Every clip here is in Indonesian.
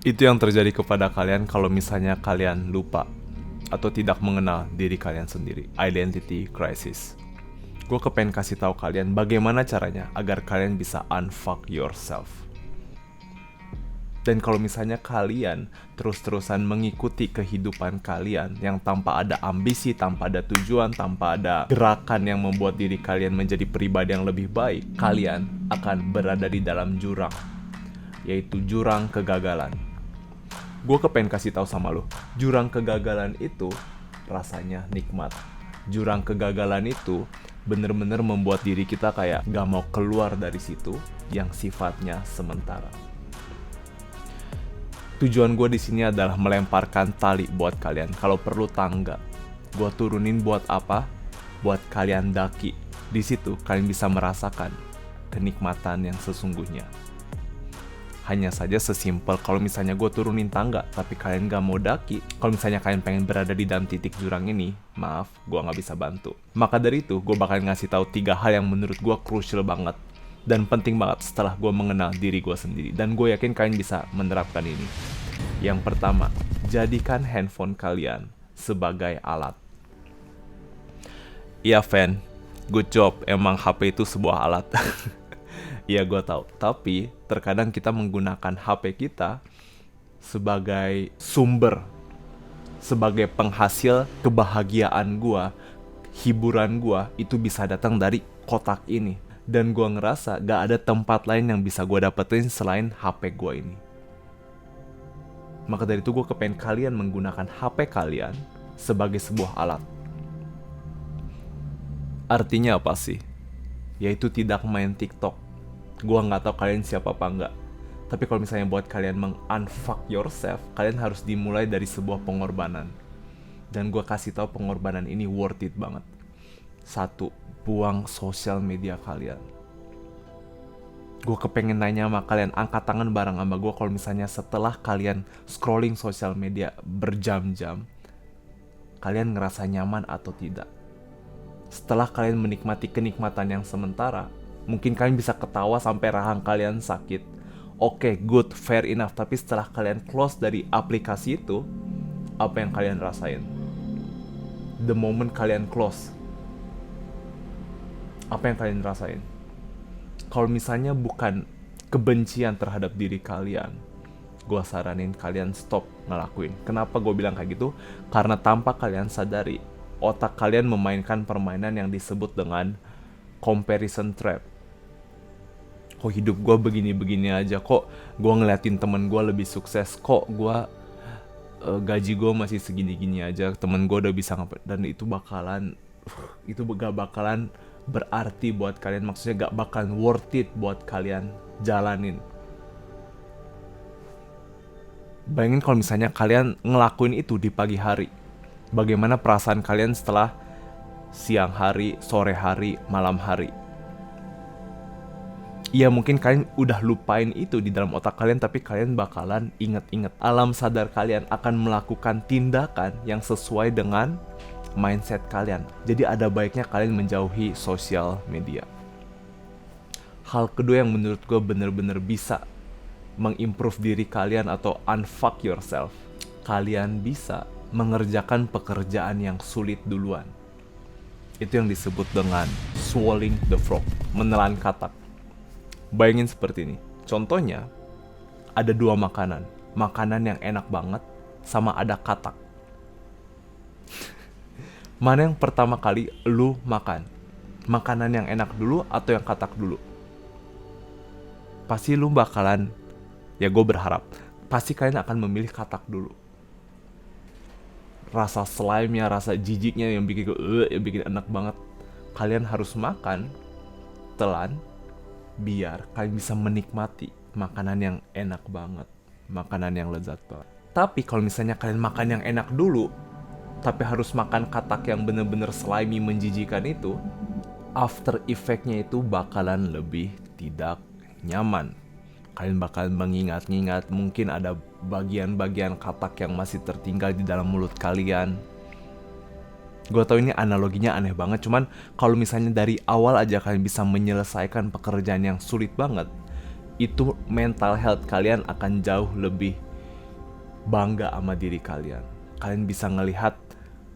Itu yang terjadi kepada kalian kalau misalnya kalian lupa atau tidak mengenal diri kalian sendiri. Identity crisis. Gue kepengen kasih tahu kalian bagaimana caranya agar kalian bisa unfuck yourself. Dan kalau misalnya kalian terus-terusan mengikuti kehidupan kalian yang tanpa ada ambisi, tanpa ada tujuan, tanpa ada gerakan yang membuat diri kalian menjadi pribadi yang lebih baik, kalian akan berada di dalam jurang, yaitu jurang kegagalan. Gue kepengen kasih tahu sama lo, jurang kegagalan itu rasanya nikmat. Jurang kegagalan itu bener-bener membuat diri kita kayak gak mau keluar dari situ yang sifatnya sementara. Tujuan gue di sini adalah melemparkan tali buat kalian. Kalau perlu tangga, gue turunin buat apa? Buat kalian daki. Di situ kalian bisa merasakan kenikmatan yang sesungguhnya. Hanya saja sesimpel kalau misalnya gue turunin tangga, tapi kalian gak mau daki. Kalau misalnya kalian pengen berada di dalam titik jurang ini, maaf, gue gak bisa bantu. Maka dari itu, gue bakal ngasih tahu 3 hal yang menurut gue crucial banget dan penting banget setelah gue mengenal diri gue sendiri. Dan gue yakin kalian bisa menerapkan ini. Yang pertama, jadikan handphone kalian sebagai alat. Iya, Fan, good job, emang HP itu sebuah alat. Iya, gue tahu. Tapi terkadang kita menggunakan HP kita sebagai sumber, sebagai penghasil kebahagiaan gue, hiburan gue itu bisa datang dari kotak ini. Dan gue ngerasa gak ada tempat lain yang bisa gue dapetin selain HP gue ini. Maka dari itu gue kepengen kalian menggunakan HP kalian sebagai sebuah alat. Artinya apa sih? Yaitu tidak main TikTok. Gue gak tahu kalian siapa apa enggak. Tapi kalau misalnya buat kalian meng-unfuck yourself, kalian harus dimulai dari sebuah pengorbanan. Dan gue kasih tahu pengorbanan ini worth it banget. 1. Buang sosial media kalian. Gue kepengen nanya sama kalian, angkat tangan bareng sama gue kalau misalnya setelah kalian scrolling sosial media berjam-jam, kalian ngerasa nyaman atau tidak. Setelah kalian menikmati kenikmatan yang sementara, mungkin kalian bisa ketawa sampai rahang kalian sakit. Oke, good, fair enough. Tapi setelah kalian close dari aplikasi itu, apa yang kalian rasain? The moment kalian close, apa yang kalian rasain? Kalau misalnya bukan kebencian terhadap diri kalian, gue saranin kalian stop ngelakuin. Kenapa gue bilang kayak gitu? Karena tanpa kalian sadari, otak kalian memainkan permainan yang disebut dengan comparison trap. Kok hidup gue begini-begini aja, kok gue ngeliatin temen gue lebih sukses, kok gue gaji gue masih segini-gini aja, temen gue udah bisa ngapain. Dan itu gak bakalan berarti buat kalian, maksudnya gak bakalan worth it buat kalian jalanin. Bayangin kalau misalnya kalian ngelakuin itu di pagi hari, bagaimana perasaan kalian setelah siang hari, sore hari, malam hari. Ya mungkin kalian udah lupain itu di dalam otak kalian, tapi kalian bakalan inget-inget. Alam sadar kalian akan melakukan tindakan yang sesuai dengan mindset kalian. Jadi ada baiknya kalian menjauhi sosial media. Hal kedua yang menurut gue bener-bener bisa mengimprove diri kalian atau unfuck yourself, kalian bisa mengerjakan pekerjaan yang sulit duluan. Itu yang disebut dengan swallowing the frog, menelan katak. Bayangin seperti ini. Contohnya, ada 2 makanan. Makanan yang enak banget sama ada katak. Mana yang pertama kali lu makan? Makanan yang enak dulu atau yang katak dulu? Pasti lu bakalan, ya gue berharap, pasti kalian akan memilih katak dulu. Rasa slime-nya, rasa jijiknya yang bikin enak banget. Kalian harus makan, telan, biar kalian bisa menikmati makanan yang enak banget. Makanan yang lezat banget. Tapi kalau misalnya kalian makan yang enak dulu, tapi harus makan katak yang bener-bener slimy menjijikan itu, after effect-nya itu bakalan lebih tidak nyaman. Kalian bakalan mengingat-ingat, mungkin ada bagian-bagian katak yang masih tertinggal di dalam mulut kalian. Gue tau ini analoginya aneh banget, cuman kalau misalnya dari awal aja kalian bisa menyelesaikan pekerjaan yang sulit banget, itu mental health kalian akan jauh lebih bangga sama diri kalian. Kalian bisa ngelihat,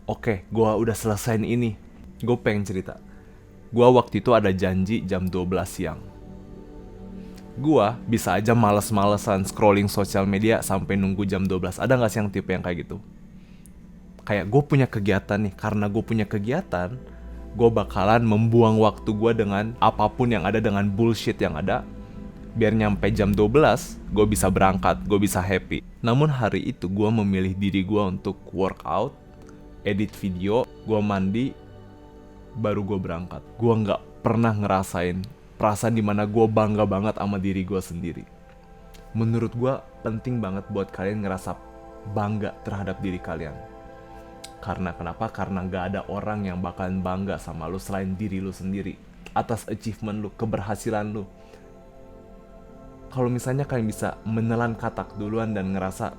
oke, gua udah selesaiin ini. Gue pengen cerita. Gua waktu itu ada janji jam 12 siang. Gua bisa aja males-malesan scrolling sosial media sampai nunggu jam 12. Ada gak sih yang tipe yang kayak gitu? Kayak gue punya kegiatan nih. Karena gue punya kegiatan, gue bakalan membuang waktu gue dengan apapun yang ada, dengan bullshit yang ada, biar nyampe jam 12, gue bisa berangkat, gue bisa happy. Namun hari itu gue memilih diri gue untuk workout, edit video, gue mandi, baru gue berangkat. Gue gak pernah ngerasain perasaan dimana gue bangga banget sama diri gue sendiri. Menurut gue penting banget buat kalian ngerasa bangga terhadap diri kalian. Karena kenapa? Karena gak ada orang yang bakalan bangga sama lu selain diri lu sendiri. Atas achievement lu, keberhasilan lu. Kalau misalnya kalian bisa menelan katak duluan dan ngerasa,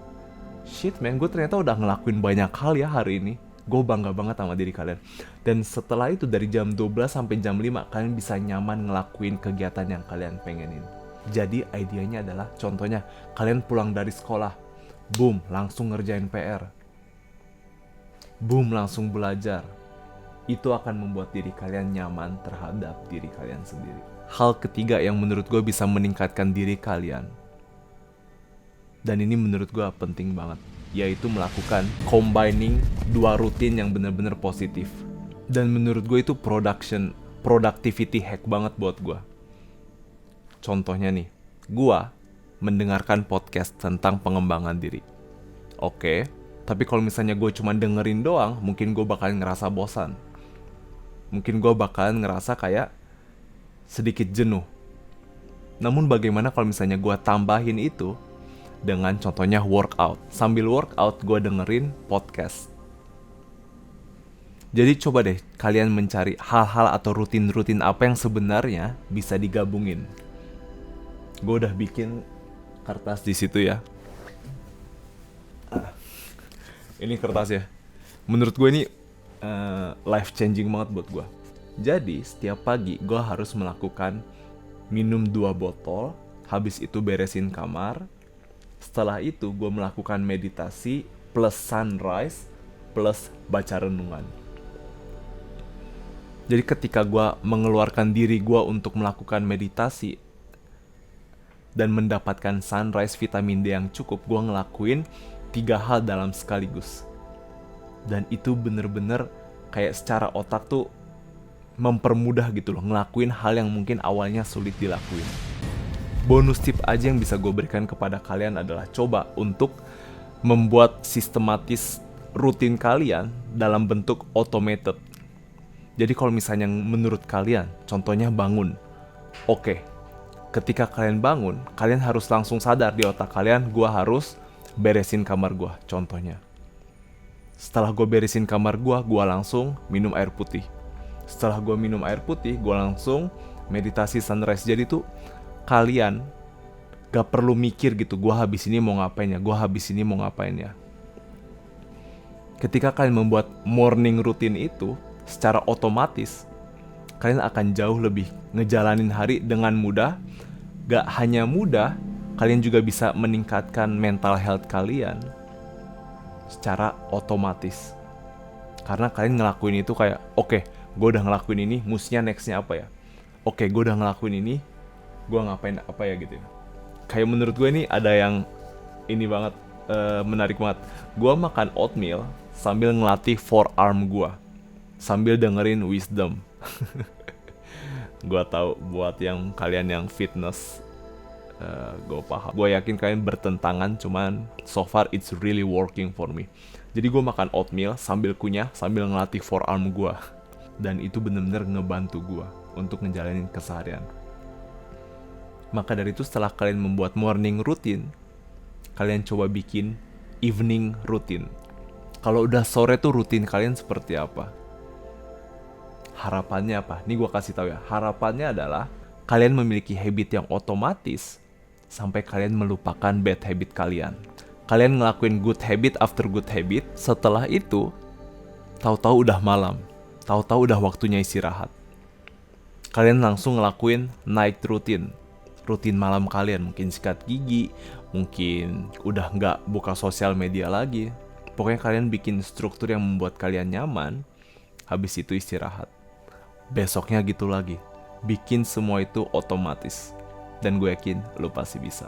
shit man, gue ternyata udah ngelakuin banyak hal ya hari ini. Gue bangga banget sama diri kalian. Dan setelah itu dari jam 12 sampai jam 5 kalian bisa nyaman ngelakuin kegiatan yang kalian pengenin. Jadi idenya adalah, contohnya kalian pulang dari sekolah, boom, langsung ngerjain PR, boom, langsung belajar. Itu akan membuat diri kalian nyaman terhadap diri kalian sendiri. Hal ketiga yang menurut gue bisa meningkatkan diri kalian, dan ini menurut gue penting banget, yaitu melakukan combining dua rutin yang benar-benar positif. Dan menurut gue itu productivity hack banget buat gue. Contohnya nih, gue mendengarkan podcast tentang pengembangan diri. Oke, tapi kalau misalnya gue cuma dengerin doang, mungkin gue bakalan ngerasa bosan. Mungkin gue bakalan ngerasa kayak sedikit jenuh. Namun bagaimana kalau misalnya gue tambahin itu dengan contohnya workout. Sambil workout gue dengerin podcast. Jadi coba deh kalian mencari hal-hal atau rutin-rutin apa yang sebenarnya bisa digabungin. Gue udah bikin kertas di situ ya. Ini kertas ya. Menurut gue ini life changing banget buat gue. Jadi setiap pagi gue harus melakukan minum 2 botol, habis itu beresin kamar. Setelah itu gue melakukan meditasi plus sunrise plus baca renungan. Jadi ketika gue mengeluarkan diri gue untuk melakukan meditasi dan mendapatkan sunrise vitamin D yang cukup, gue ngelakuin 3 hal dalam sekaligus. Dan itu bener-bener kayak secara otak tuh mempermudah gitu loh, ngelakuin hal yang mungkin awalnya sulit dilakuin. Bonus tip aja yang bisa gue berikan kepada kalian adalah coba untuk membuat sistematis rutin kalian dalam bentuk automated. Jadi kalau misalnya menurut kalian, contohnya bangun. Oke, ketika kalian bangun, kalian harus langsung sadar di otak kalian, gue harus beresin kamar gue, contohnya. Setelah gue beresin kamar gue langsung minum air putih. Setelah gue minum air putih, gue langsung meditasi sunrise. Jadi tuh kalian gak perlu mikir gitu, gue habis ini mau ngapain ya. Ketika kalian membuat morning routine itu, secara otomatis kalian akan jauh lebih ngejalanin hari dengan mudah. Gak hanya mudah, kalian juga bisa meningkatkan mental health kalian secara otomatis. Karena kalian ngelakuin itu kayak, oke, gue udah ngelakuin ini, mestinya nextnya apa ya? Oke, gue udah ngelakuin ini, gue ngapain apa ya gitu ya. Kayak menurut gue ini ada yang ini banget, menarik banget. Gue makan oatmeal sambil ngelatih forearm gue, sambil dengerin wisdom. Gue tahu buat yang kalian yang fitness, gue paham. Gue yakin kalian bertentangan, cuman so far it's really working for me. Jadi gue makan oatmeal sambil kunyah, sambil ngelatih forearm gue. Dan itu bener-bener ngebantu gue untuk ngejalanin keseharian. Maka dari itu setelah kalian membuat morning routine, kalian coba bikin evening routine. Kalau udah sore tuh rutin kalian seperti apa? Harapannya apa? Ini gue kasih tahu ya. Harapannya adalah kalian memiliki habit yang otomatis sampai kalian melupakan bad habit kalian. Kalian ngelakuin good habit after good habit. Setelah itu, tahu-tahu udah malam. Tahu-tahu udah waktunya istirahat. Kalian langsung ngelakuin night routine. rutin malam kalian, mungkin sikat gigi, mungkin udah nggak buka sosial media lagi. Pokoknya kalian bikin struktur yang membuat kalian nyaman, habis itu istirahat. Besoknya gitu lagi, bikin semua itu otomatis. Dan gue yakin lu pasti bisa.